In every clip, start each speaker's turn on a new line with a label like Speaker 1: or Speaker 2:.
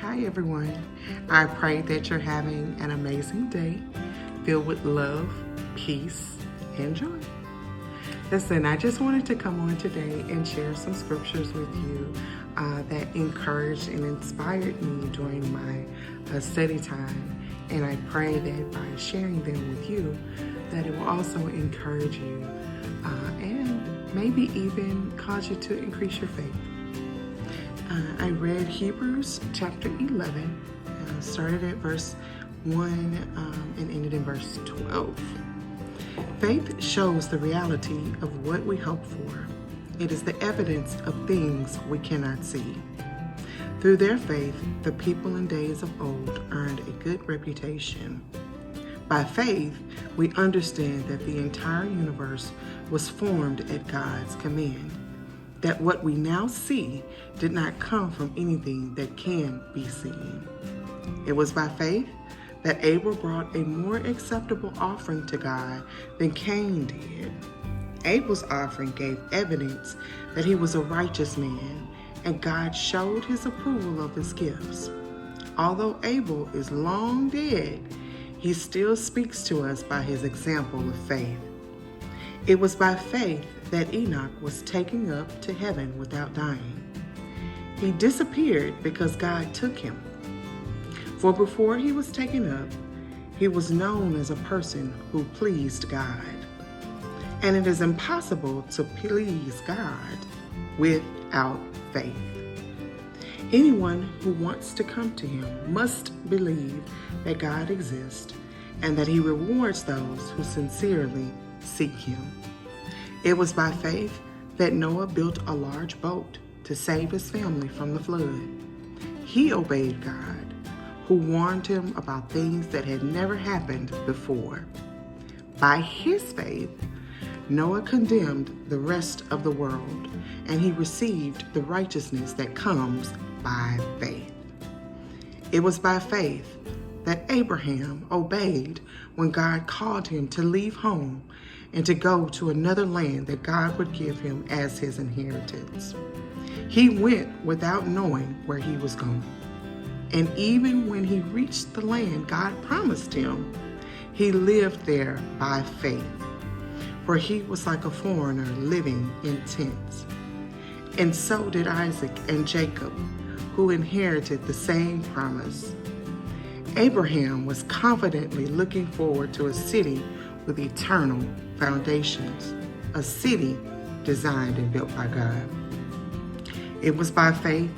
Speaker 1: Hi everyone. I pray that you're having an amazing day filled with love, peace, and joy. Listen, I just wanted to come on today and share some scriptures with you that encouraged and inspired me during my study time. And I pray that by sharing them with you, that it will also encourage you and maybe even cause you to increase your faith. I read Hebrews chapter 11, started at verse 1 and ended in verse 12. Faith shows the reality of what we hope for. It is the evidence of things we cannot see. Through their faith, the people in days of old earned a good reputation. By faith, we understand that the entire universe was formed at God's command, that what we now see did not come from anything that can be seen. It was by faith that Abel brought a more acceptable offering to God than Cain did. Abel's offering gave evidence that he was a righteous man, and God showed his approval of his gifts. Although Abel is long dead, he still speaks to us by his example of faith. It was by faith that Enoch was taken up to heaven without dying. He disappeared because God took him. For before he was taken up, he was known as a person who pleased God. And it is impossible to please God without faith. Anyone who wants to come to him must believe that God exists and that he rewards those who sincerely seek him. It was by faith that Noah built a large boat to save his family from the flood. He obeyed God, who warned him about things that had never happened before. By his faith, Noah condemned the rest of the world, and he received the righteousness that comes by faith. It was by faith that Abraham obeyed when God called him to leave home and to go to another land that God would give him as his inheritance. He went without knowing where he was going. And even when he reached the land God promised him, he lived there by faith, for he was like a foreigner living in tents. And so did Isaac and Jacob, who inherited the same promise. Abraham was confidently looking forward to a city with eternal foundations, a city designed and built by God. It was by faith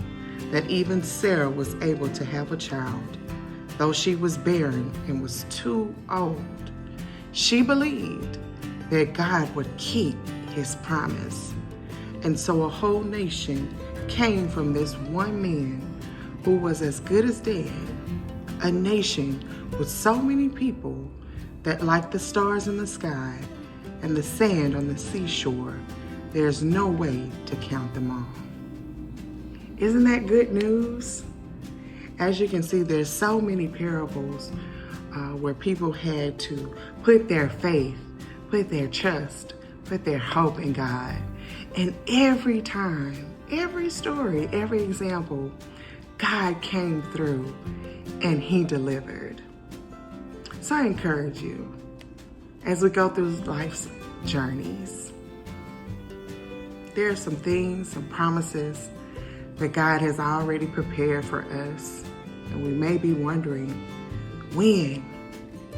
Speaker 1: that even Sarah was able to have a child, though she was barren and was too old. She believed that God would keep his promise. And so a whole nation came from this one man who was as good as dead, a nation with so many people that, like the stars in the sky and the sand on the seashore, there's no way to count them all. Isn't that good news? As you can see, there's so many parables where people had to put their faith, put their trust, put their hope in God. And every time, every story, every example, God came through and he delivered. So I encourage you, as we go through life's journeys, there are some things, some promises that God has already prepared for us. And we may be wondering, when,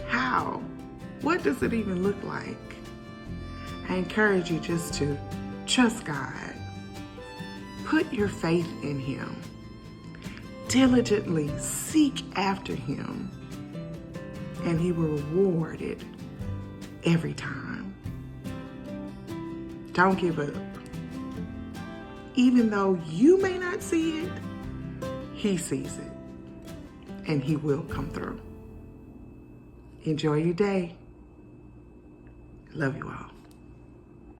Speaker 1: how, what does it even look like? I encourage you just to trust God. Put your faith in him. Diligently seek after him, and he will reward it every time. Don't give up. Even though you may not see it, he sees it, and he will come through. Enjoy your day. Love you all.